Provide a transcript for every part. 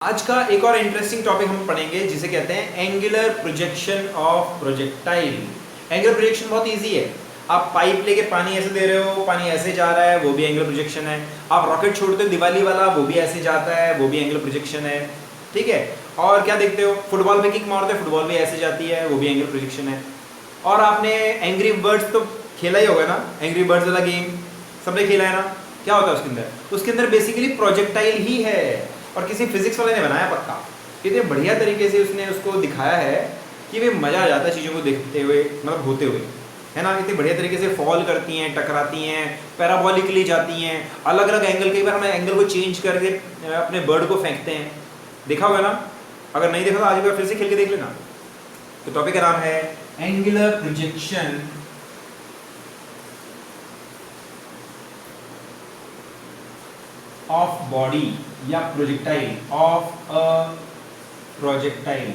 आज का एक और इंटरेस्टिंग टॉपिक हम पढ़ेंगे जिसे कहते हैं angular projection of projectile. Angular projection बहुत इजी है। आप पाइप लेके पानी ऐसे दे रहे हो, पानी ऐसे जा रहा है, वो भी एंगुलर प्रोजेक्शन है। आप रॉकेट छोड़ते हो दिवाली वाला, वो भी ऐसे जाता है, वो भी एंगुलर प्रोजेक्शन है। ठीक है। और क्या देखते हो, फुटबॉल पे किक मारते हो, फुटबॉल भी ऐसे जाती है, वो भी एंगुलर प्रोजेक्शन है। और आपने एंग्री बर्ड्स तो खेला ही होगा ना, एंग्री बर्ड्स वाला गेम सबने खेला है ना। क्या होता है उसके अंदर बेसिकली प्रोजेक्टाइल ही है। और किसी फिजिक्स वाले ने बनाया पक्का, इतने बढ़िया तरीके से उसने उसको दिखाया है कि वे मज़ा आ जाता है चीज़ों को देखते हुए, मतलब होते हुए, है ना। इतने बढ़िया तरीके से फॉल करती हैं, टकराती हैं, पैराबोलिकली जाती हैं, अलग अलग एंगल। कई बार हम एंगल को चेंज करके अपने बर्ड को फेंकते हैं, देखा होगा ना। अगर नहीं देखा तो आज एक बार फिर से खेल के देख लेना। तो टॉपिक का नाम है एंगुलर प्रोजेक्शन ऑफ बॉडी या प्रोजेक्टाइल ऑफ अ प्रोजेक्टाइल।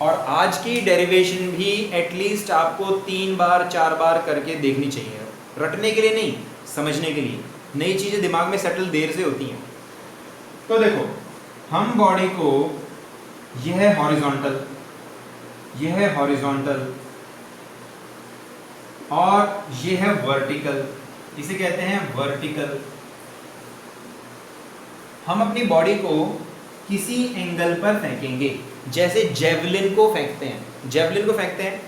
और आज की डेरिवेशन भी एटलीस्ट आपको 3 बार 4 बार करके देखनी चाहिए, रटने के लिए नहीं, समझने के लिए। नई चीजें दिमाग में सेटल देर से होती हैं। तो देखो, हम बॉडी को, यह है हॉरिजॉन्टल, यह है हॉरिजॉन्टल और यह है वर्टिकल, इसे कहते हैं वर्टिकल। हम अपनी बॉडी को किसी एंगल पर फेंकेंगे, जैसे जेवलिन को फेंकते हैं, जेवलिन को फेंकते हैं,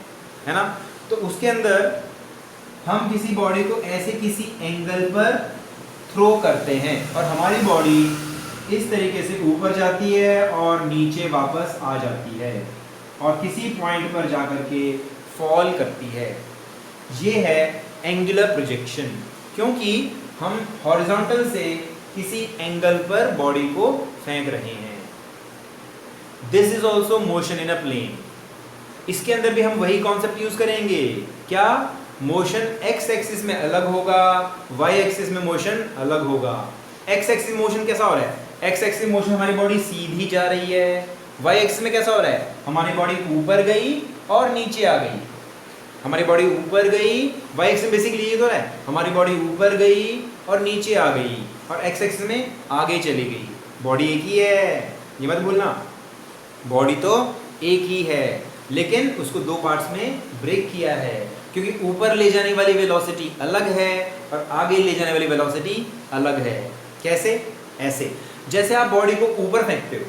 है ना। तो उसके अंदर हम किसी बॉडी को ऐसे किसी एंगल पर थ्रो करते हैं और हमारी बॉडी इस तरीके से ऊपर जाती है और नीचे वापस आ जाती है और किसी पॉइंट पर जाकर के फॉल करती है। ये है एंगुलर प्रोजेक्शन, क्योंकि हम हॉरिजॉन्टल से किसी एंगल पर बॉडी को फेंक रहे हैं। This is also motion in a plane. इसके अंदर भी हम वही कॉन्सेप्ट यूज करेंगे। क्या? मोशन एक्स एक्सिस में अलग होगा, वाई एक्सिस में मोशन अलग होगा। एक्स एक्सिस मोशन कैसा हो रहा है? एक्स एक्सिस मोशन हमारी बॉडी सीधी जा रही है। वाई एक्सिस में कैसा हो रहा है? हमारी बॉडी ऊपर गई और नीचे आ गई। हमारी बॉडी ऊपर गई, वाई एक्सिस बेसिकली ये तो है, हमारी बॉडी ऊपर गई और नीचे आ गई और एक्स एक्सिस में आगे चली गई। बॉडी एक ही है, ये मत भूलना। बॉडी तो एक ही है, लेकिन उसको 2 पार्ट्स में ब्रेक किया है, क्योंकि ऊपर ले जाने वाली वेलोसिटी अलग है और आगे ले जाने वाली वेलोसिटी अलग है। कैसे? ऐसे, जैसे आप बॉडी को ऊपर फेंकते हो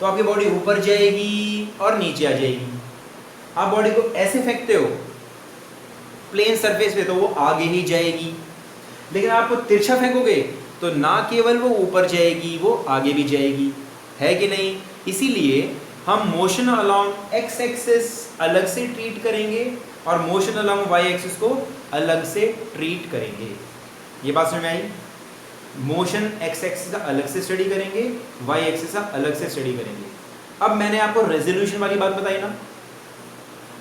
तो आपकी बॉडी ऊपर जाएगी और नीचे आ जाएगी। आप बॉडी को ऐसे फेंकते हो प्लेन सरफेस पे तो वो आगे ही जाएगी, लेकिन आप तिरछा फेंकोगे तो ना केवल वो ऊपर जाएगी, वो आगे भी जाएगी, है कि नहीं। इसीलिए हम मोशन अलोंग एक्स एक्सिस अलग से ट्रीट करेंगे और मोशन अलोंग वाई एक्सिस को अलग से ट्रीट करेंगे। ये बात समझ में आई? मोशन एक्स एक्सिस का अलग से स्टडी करेंगे, वाई एक्सिस का अलग से स्टडी करेंगे। अब मैंने आपको रेजोल्यूशन वाली बात बताई ना।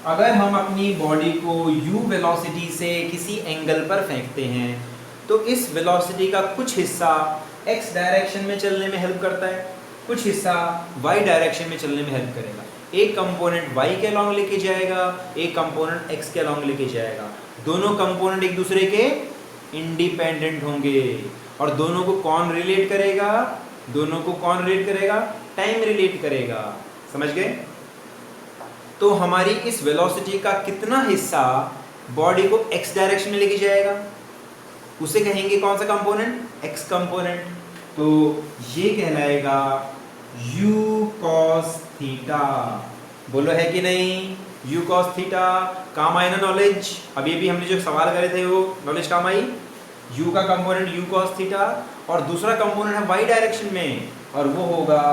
अगर हम अपनी बॉडी को u वेलोसिटी से किसी एंगल पर फेंकते हैं तो इस वेलोसिटी का कुछ हिस्सा x डायरेक्शन में चलने में हेल्प करता है, कुछ हिस्सा y डायरेक्शन में चलने में हेल्प करेगा। एक कंपोनेंट y के अलोंग लेके जाएगा, एक कंपोनेंट x के अलोंग लेके जाएगा। दोनों कंपोनेंट एक दूसरे के इंडिपेंडेंट होंगे और दोनों को कौन रिलेट करेगा? दोनों को कौन रिलेट करेगा? टाइम रिलेट करेगा। समझ गए? तो हमारी इस वेलोसिटी का कितना हिस्सा बॉडी को x डायरेक्शन में लेके जाएगा, उसे कहेंगे कौन सा कंपोनेंट? x component. तो ये कहलाएगा u cos थीटा। बोलो है कि नहीं? u cos थीटा काम आई ना नॉलेज? अभी भी हमने जो सवाल करे थे वो नॉलेज काम आई। u का कंपोनेंट u cos थीटा और दूसरा कंपोनेंट है y डायरेक्शन में और वो होगा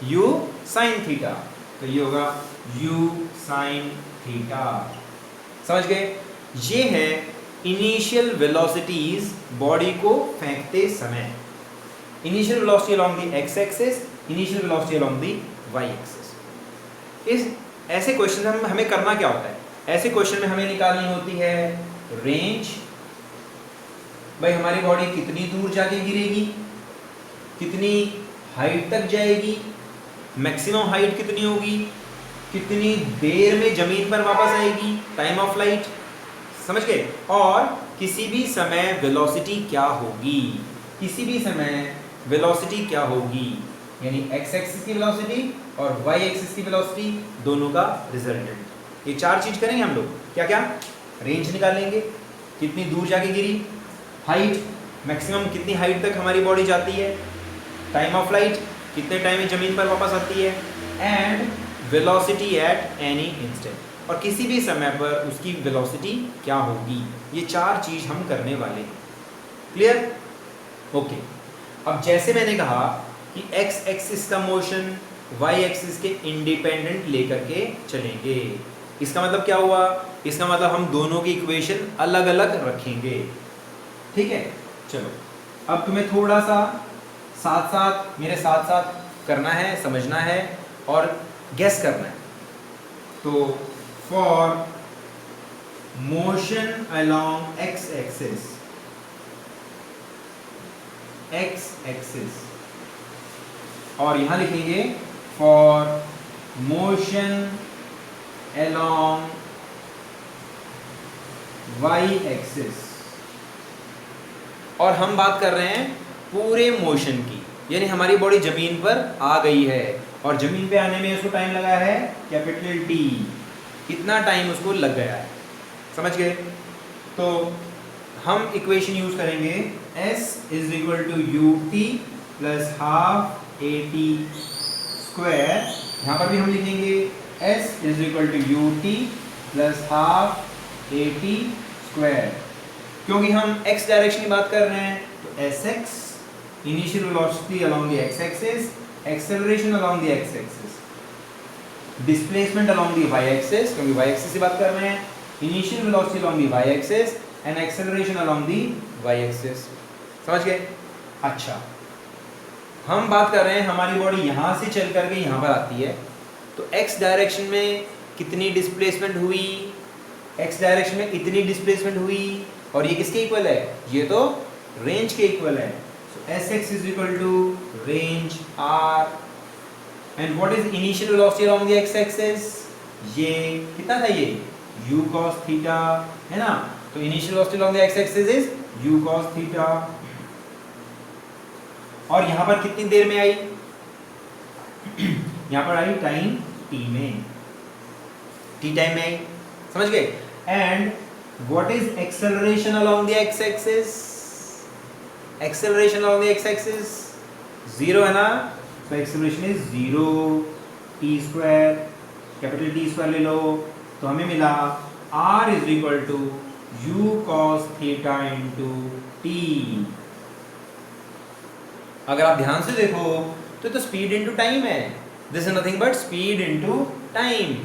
u sin थीटा। तो ये होगा u sin थीटा। समझ गए? ये है इनिशियल वेलोसिटीज बॉडी को फेंकते समय। Initial velocity along the X axis, initial velocity along the Y axis. इस ऐसे क्वेश्चन में हमें करना क्या होता है? ऐसे क्वेश्चन में हमें निकालनी होती है रेंज। भाई हमारी बॉडी कितनी दूर जाके गिरेगी, कितनी हाइट तक जाएगी, मैक्सिमम हाइट कितनी होगी, कितनी देर में जमीन पर वापस आएगी, टाइम ऑफ फ्लाइट। समझ गए? और किसी भी समय वेलोसिटी क्या होगी, किसी भी समय वेलोसिटी क्या होगी, यानी एक्स एक्सिस की वेलोसिटी और वाई एक्सिस की वेलोसिटी दोनों का रिजल्टेंट। ये चार चीज करेंगे हम लोग। क्या क्या? रेंज निकालेंगे, कितनी दूर जाके गिरी, हाइट, मैक्सिमम कितनी हाइट तक हमारी बॉडी जाती है, टाइम ऑफ फ्लाइट, कितने टाइम में ज़मीन पर वापस आती है, and velocity at any instant, और किसी भी समय पर उसकी वेलोसिटी क्या होगी। ये चार चीज़ हम करने वाले हैं। क्लियर? ओके। अब जैसे मैंने कहा कि एक्स एक्सिस का मोशन वाई एक्सिस के इंडिपेंडेंट लेकर के चलेंगे, इसका मतलब क्या हुआ? इसका मतलब हम दोनों की इक्वेशन अलग अलग रखेंगे। ठीक है, चलो अब तुम्हें थोड़ा सा साथ साथ मेरे साथ साथ करना है, समझना है और गेस करना है। तो for motion along X axis, और यहां लिखेंगे for motion along Y axis, और हम बात कर रहे हैं पूरे मोशन की, यानी हमारी बॉडी जमीन पर आ गई है और जमीन पे आने में उसको टाइम लगा है कैपिटल टी, कितना टाइम उसको लग गया है। समझ गए? तो हम इक्वेशन यूज करेंगे s is equal to u t plus half a t square. यहाँ पर भी हम लिखेंगे s is equal to u t plus half a t square, क्योंकि हम x डायरेक्शन की बात कर रहे हैं तो sx initial velocity along the x axis, acceleration along the x axis, displacement along the y axis, क्योंकि y एक्सिस की बात कर रहे हैं, initial velocity along the y axis and acceleration along the y axis. समझ गए? अच्छा, हम बात कर रहे हैं हमारी बॉडी यहाँ से चल करके यहाँ पर आती है, तो x डायरेक्शन में कितनी डिस्प्लेसमेंट हुई, x डायरेक्शन में इतनी डिस्प्लेसमेंट हुई, और ये किसके इक्वल है? ये तो रेंज के इक्वल है। So Sx is equal to range r, and what is initial velocity along the x axis? ये कितना था? ये u cos थीटा है ना। तो initial velocity along the x axis is u cos theta, और यहां पर कितनी देर में आई? यहां पर आई टाइम t में, t टाइम में आई। समझ गए? And what is acceleration along the x axis? Acceleration along the x axis 0 है ना, so acceleration is 0 t square, capital T square ले लो, तो हमें मिला r is equal to u cos theta into t। अगर आप ध्यान से देखो तो स्पीड इनटू टाइम है, this is nothing but speed into time.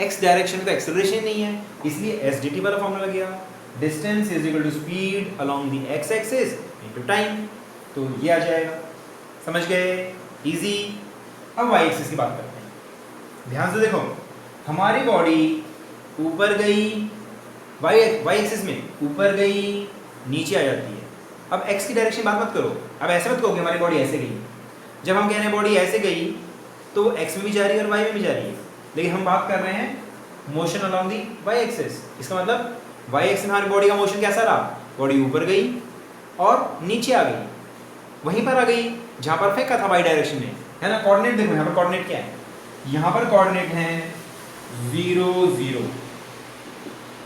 x direction में तो एक्सेलरेशन नहीं है, इसलिए एस डी टी वाला फॉर्मूला लग गया, distance is equal to speed along the x axis into time, तो ये आ जाएगा। समझ गए? इजी। अब y एक्सिस की बात करते हैं। ध्यान से देखो, हमारी बॉडी ऊपर गई, y एक्सिस में ऊपर गई, नीचे आ जाती है। अब x की डायरेक्शन बात मत करो, अब ऐसे मत कहो कि हमारी बॉडी ऐसे गई। जब हम कह रहे हैं बॉडी ऐसे गई तो x में भी जा रही है और y में भी जा रही है, लेकिन हम बात कर रहे हैं motion along the y axis. इसका मतलब y एक्सिस में हमारी बॉडी का मोशन कैसा रहा? बॉडी ऊपर गई और नीचे आ गई, वहीं पर आ गई जहां पर फेंका था y डायरेक्शन में, है ना। कोऑर्डिनेट देखो, यहाँ पर कोऑर्डिनेट क्या है? यहाँ पर कोऑर्डिनेट हैं 0 0,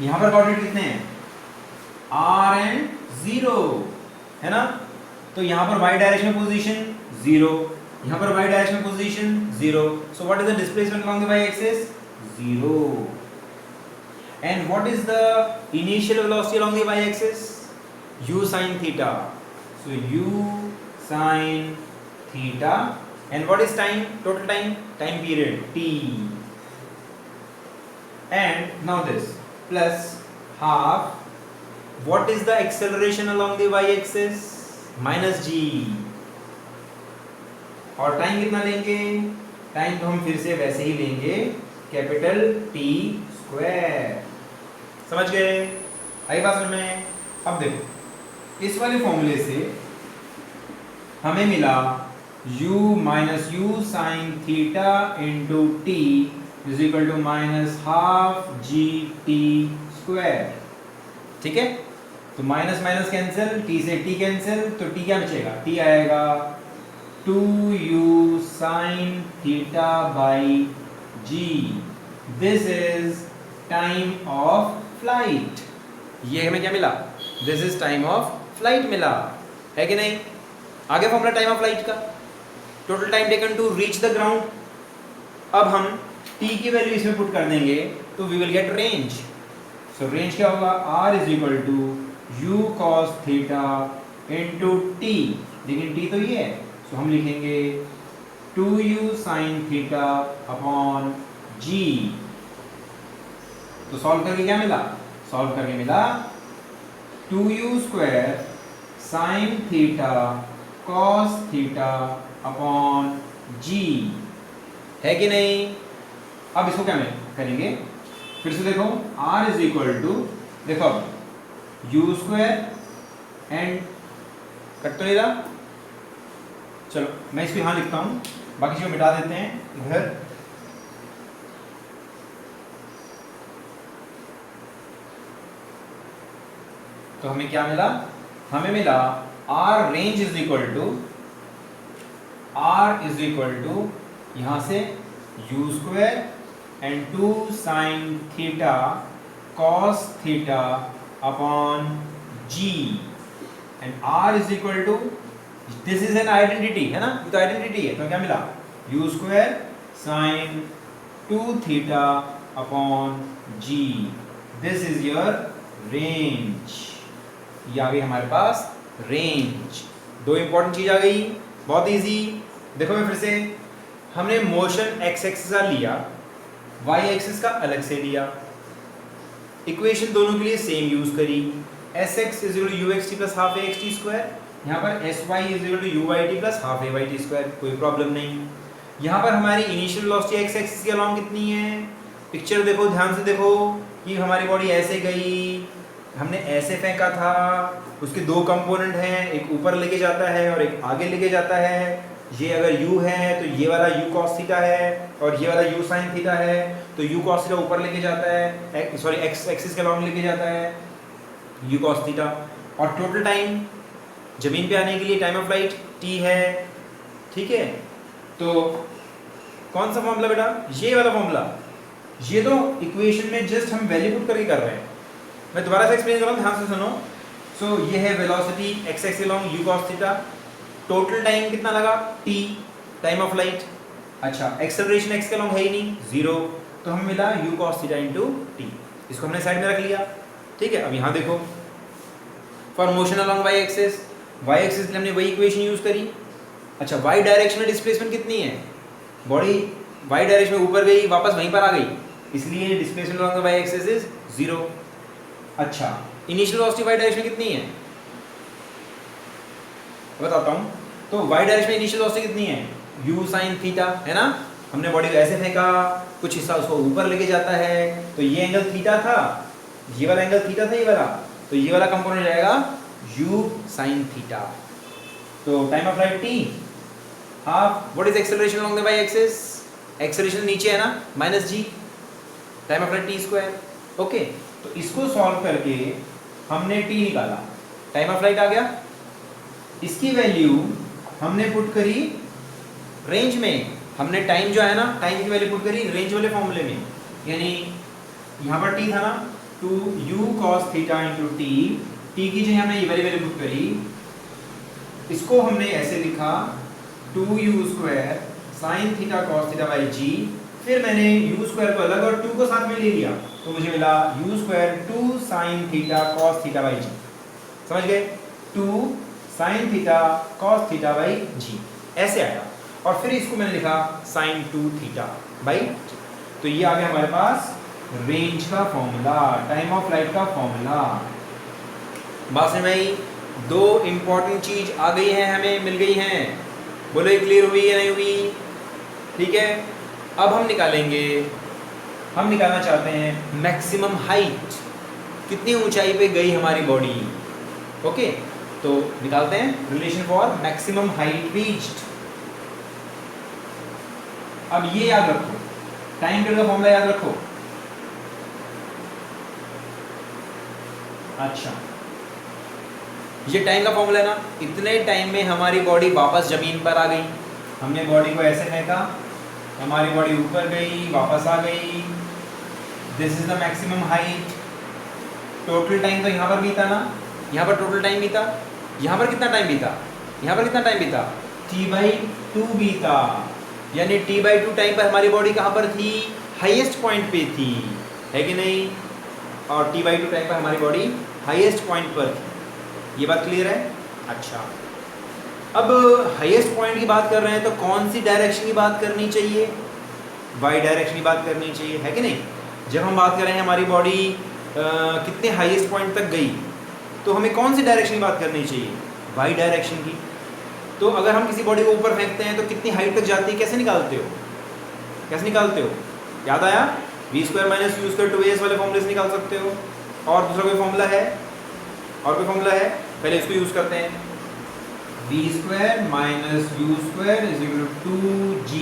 यहाँ पर कोऑर्डिनेट कितने हैं? r एंड 0, है ना। तो यहाँ पर y डायरेक्शन में पोजीशन 0, यहाँ पर y डायरेक्शन में position 0, so what is the displacement along the y axis? 0. And what is the initial velocity along the y axis? u sin theta. So u sin theta. And what is time? Total time? Time period t. And now this plus half. What is the acceleration along the y axis? Minus g. और time कितना लेंगे? Time तो हम फिर से वैसे ही लेंगे, capital T square. समझ गए? आई बात समझ में? अब देखो, इस वाले फॉर्मूले से हमें मिला u minus u sine theta into t is equal to minus half g t square. ठीक है? तो माइनस माइनस कैंसिल, टी से टी कैंसिल, तो टी क्या बचेगा, टी आएगा 2u sin theta by g. This is time of flight. ये हमें क्या मिला, this is time of flight मिला, है कि नहीं। आगे फॉर्मूला टाइम ऑफ फ्लाइट का, total time taken to reach the ground. अब हम t की वैल्यू इसमें पुट कर देंगे तो we will get range. So range क्या होगा, r is equal to u cos theta into t, लेकिन t तो ये है, सो हम लिखेंगे 2u sin theta upon g। तो सॉल्व करके क्या मिला, सॉल्व करके मिला 2u square sin theta cos theta upon g, है कि नहीं। अब इसको क्या करेंगे, फिर से देखो r इज इक्वल टू, देखो u स्क्वायर एंड कट तो नहीं रहा, चलो मैं इसको यहां लिखता हूं, बाकी चीज़ मिटा देते हैं इधर। तो हमें क्या मिला, हमें मिला r range is equal to, r is equal to यहां से u square and 2 sin theta cos theta upon g and r is equal to, this is an identity है ना, ये तो आइडेंटिटी है, तो क्या मिला u square sin 2 theta upon g, this is your range. ये आ गई हमारे पास रेंज। दो इंपॉर्टेंट चीज आ गई, बहुत इजी। देखो मैं फिर से, हमने मोशन x एक्सिस का लिया, y एक्सिस का अलग से लिया, इक्वेशन दोनों के लिए सेम यूज करी, sx is equal to uxt plus half axt square, यहाँ पर sy is equal to uyt plus half ayt square, कोई प्रॉब्लम नहीं। यहाँ पर हमारी इनिशियल वेलोसिटी x एक्सिस के अलोंग कितनी है, पिक्चर देखो ध्यान से देखो कि हमारी बॉडी ऐसे गई, हमने ऐसे फेंका था, उसके दो कंपोनेंट हैं, एक ऊपर लेके जाता है और एक आगे लेके जाता है। ये अगर u है तो ये वाला u cos थीटा है और ये वाला u sin थीटा है, तो u cos थीटा ऊपर लेके जाता है, सॉरी x एक्सिस के अलोंग लेके जाता है u cos थीटा। और टोटल टाइम जमीन पे आने के लिए टाइम ऑफ फ्लाइट t है, ठीक है। तो कौन सा फॉर्मूला बेटा, ये वाला फॉर्मूला, ये तो इक्वेशन में जस्ट हम वैल्यू पुट करके कर रहे हैं। मैं दोबारा से एक्सप्लेन कर रहा हूँ, ध्यान से सुनो। सो ये है velocity x axis along u cos theta, total time कितना लगा t, टाइम ऑफ फ्लाइट। अच्छा एक्सेलरेशन x के अलोंग है ही नहीं, 0, तो हमें मिला u cos theta into t, इसको हमने साइड में रख लिया, ठीक है। अब यहाँ देखो for motion along y axis के लिए हमने वही इक्वेशन यूज करी। अच्छा y डायरेक्शन में डिस्प्लेसमेंट कितनी है, बॉडी y डायरेक्शन में ऊपर गई वापस वहीं पर आ गई, इसलिए displacement along y axis is 0। अच्छा इनिशियल वेलोसिटी y डायरेक्शन में कितनी है, बताता हूँ। तो y डायरेक्शन में इनिशियल वेलोसिटी कितनी है, u sin थीटा, है ना। हमने बॉडी को ऐसे फेंका, कुछ हिस्सा उसको ऊपर लेके जाता है, तो ये एंगल थीटा था, ये वाला एंगल थीटा था, ये वाला, तो ये वाला कंपोनेंट जाएगा u sin थीटा। तो time of flight t, half, what is acceleration along the y axis, acceleration नीचे है ना, minus g, time of flight t square, okay. तो इसको सॉल्व करके हमने t निकाला, टाइम ऑफ फ्लाइट आ गया, इसकी वैल्यू हमने पुट करी रेंज में, हमने टाइम जो है ना, टाइम की वैल्यू पुट करी रेंज वाले फॉर्मूले में, यानी यहाँ पर t था ना, 2u cos theta into t, t की जगह हमने ये वाली वैल्यू पुट करी, इसको हमने ऐसे लिखा 2u square sin theta cos theta by g, फिर मैंने u स्क्वायर को अलग और 2 को साथ में ले लिया, तो मुझे मिला u square 2 sin theta cos theta by g, समझ गए, 2 sin theta cos theta by g, ऐसे आया। और फिर इसको मैंने लिखा sin 2 थीटा बाई g। तो ये आ गया हमारे पास रेंज का फॉर्मूला, टाइम ऑफ फ्लाइट का फॉर्मूला। बात समझ में आई, दो इंपॉर्टेंट चीज आ गई है, हमें मिल गई हैं, बोलो ये क्लियर हुई या नहीं हुई, ठीक है। अब हम निकालना चाहते हैं मैक्सिमम हाइट, कितनी ऊंचाई पे गई हमारी बॉडी, ओके। तो निकालते हैं relation for maximum height reached. अब ये याद रखो, टाइम पीरियड का फॉर्मूला याद रखो। अच्छा ये टाइम का फॉर्मूला है ना, इतने टाइम में हमारी बॉडी वापस ज़मीन पर आ गई। हमने बॉडी को ऐसे फेंका, हमारी बॉडी ऊपर गई, वापस आ गई। This is the maximum height. Total time तो यहाँ पर बीता ना, यहाँ पर टोटल टाइम बीता। यहाँ पर कितना टाइम बीता, यहाँ पर कितना टाइम बीता, t/2 बीता। यानी t/2 टाइम पर हमारी बॉडी कहाँ पर थी, हाईएस्ट पॉइंट पे थी, है कि नहीं। और t/2 टाइम पर हमारी बॉडी हाईएस्ट पॉइंट पर थी। ये बात क्लियर है। अच्छा, अब हाईएस्ट पॉइंट की बात कर रहे हैं तो कौन सी डायरेक्शन की बात करनी चाहिए, वाई डायरेक्शन की बात करनी चाहिए, है कि नहीं। जब हम बात कर रहे हैं हमारी बॉडी कितने हाईएस्ट पॉइंट तक गई, तो हमें कौन सी डायरेक्शन की बात करनी चाहिए, वाई डायरेक्शन की। तो अगर हम किसी बॉडी को ऊपर फेंकते हैं तो कितनी हाइट तक जाती है, कैसे निकालते हो, कैसे निकालते हो, याद आया, v² - u² 2as वाले फॉर्मूले से निकाल सकते हो। और दूसरा कोई फॉर्मूला है, और कोई फॉर्मूला है, पहले इसको यूज़ करते हैं। v² - u² = 2g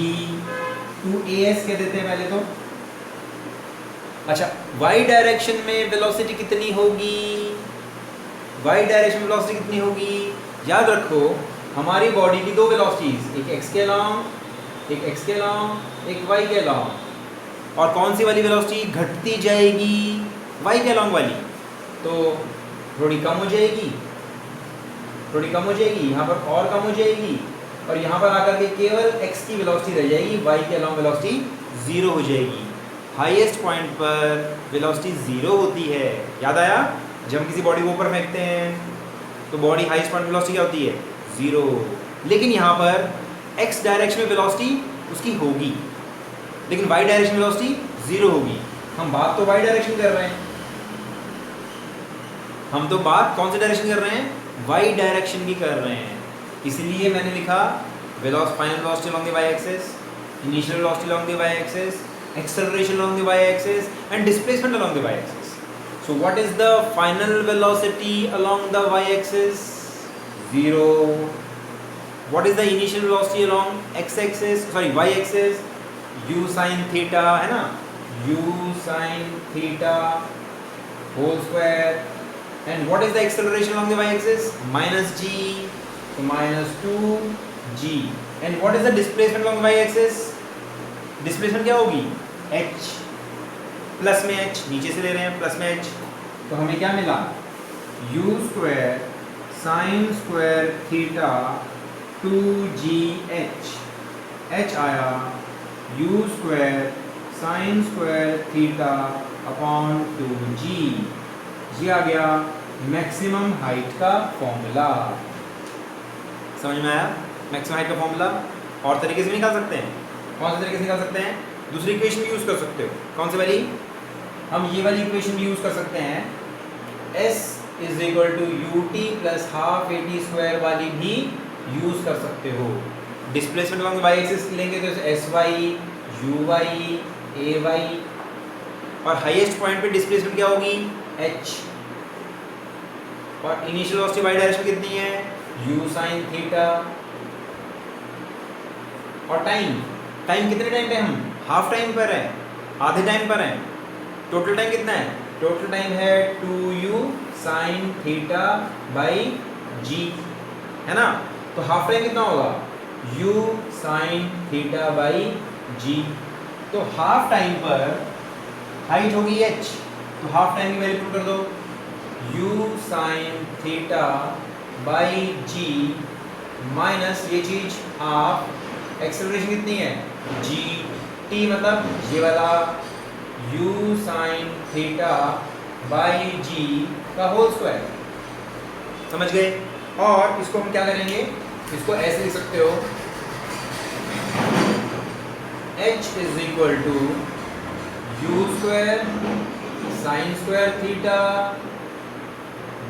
2as कह देते हैं पहले तो। अच्छा, y डायरेक्शन में वेलोसिटी कितनी होगी, y डायरेक्शन में वेलोसिटी कितनी होगी, याद रखो हमारी बॉडी की दो वेलोसिटीज, एक x के अलोंग, एक x के अलोंग, एक y के अलोंग। और कौन सी वाली वेलोसिटी घटती जाएगी, y के अलोंग वाली, तो थोड़ी कम हो जाएगी, थोड़ी कम हो जाएगी, यहाँ पर और कम हो जाएगी, और यहाँ पर आकर के केवल x की वेलोसिटी रह जाएगी, y के अलोंग वेलोसिटी 0 हो जाएगी। हाईएस्ट पॉइंट पर वेलोसिटी 0 होती है, याद आया। जब हम किसी बॉडी को ऊपर फेंकते हैं तो बॉडी हाईएस्ट पॉइंट वेलोसिटी क्या होती है, 0। लेकिन यहाँ पर x डायरेक्शन में वेलोसिटी उसकी होगी, लेकिन y डायरेक्शन में वेलोसिटी 0 होगी। हम बात तो y डायरेक्शन कर रहे हैं, हम तो बात कौन से डायरेक्शन कर रहे हैं, y डायरेक्शन की कर रहे हैं। इसलिए मैंने लिखा final velocity along the y axis, initial velocity along the y axis, acceleration along the y-axis and displacement along the y-axis. So what is the final velocity along the y-axis? 0. What is the initial velocity along x-axis? Sorry, y-axis? u sin theta है ना, u sin theta whole square. And what is the acceleration along the y-axis? -g, so -2g. And what is the displacement along the y-axis? Displacement क्या होगी, h, plus में h, नीचे से ले रहे हैं प्लस में h, तो हमें क्या मिला, u² sin² theta 2gh, h आया u² sin² theta upon 2g, ये आ गया मैक्सिमम हाइट का फॉर्मूला। समझ में आया, मैक्सिमम हाइट का फॉर्मूला। और तरीके से निकाल सकते हैं, कौन से तरीके से निकाल सकते हैं, दूसरी इक्वेशन भी यूज़ कर सकते हो। कौन सी वाली, हम ये वाली इक्वेशन भी यूज़ कर सकते हैं, s = ut + ½ at² वाली भी यूज़ कर सकते हो। डिस्प्लेसमेंट अलॉन्ग y एक्सिस लेंगे तो sy, uy, ay, और हाईएस्ट पॉइंट पे डिस्प्लेसमेंट क्या होगी, h, और इनिशियल वेलोसिटी y डायरेक्शन कितनी है, u sin थीटा। और टाइम कितने टाइम पे, हम हाफ टाइम पर है, आधे टाइम पर है। टोटल टाइम कितना है, टोटल टाइम है 2u sin theta by g, है ना। तो हाफ टाइम कितना होगा, u sin theta by g। तो हाफ टाइम पर हाइट होगी h, तो हाफ टाइम की वैल्यू पुट कर दो, u sin theta by g minus ये चीज हाफ, एक्सेलरेशन कितनी है, g, t मतलब ये वाला u sin theta by g का होल स्क्वायर। समझ गए। और इसको हम क्या करेंगे, इसको ऐसे लिख सकते हो, h = u² sin² theta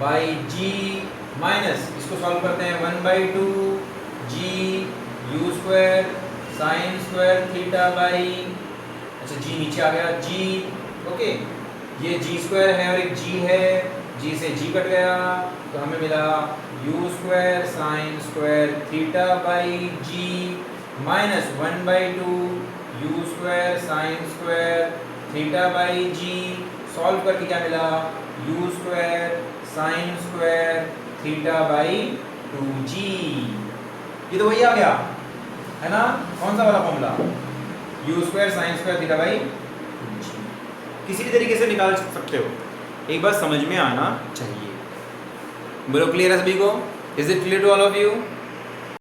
by g minus, इसको सॉल्व करते हैं, 1/2 g u² sin² theta by, अच्छा g नीचे आ गया, g, ओके, ये g² है और एक g है, g से g कट गया, तो हमें मिला u² sin² theta by g minus 1/2 u² sin² theta by g। Solve करके क्या मिला, u² sin² theta by 2g। ये तो वही आ गया है ना, कौन सा वाला formula, u square sine square theta by 2g। किसी भी तरीके से निकाल सकते हो, एक बार समझ में आना चाहिए। बोलो क्लियर है सभी को? Is it clear to all of you?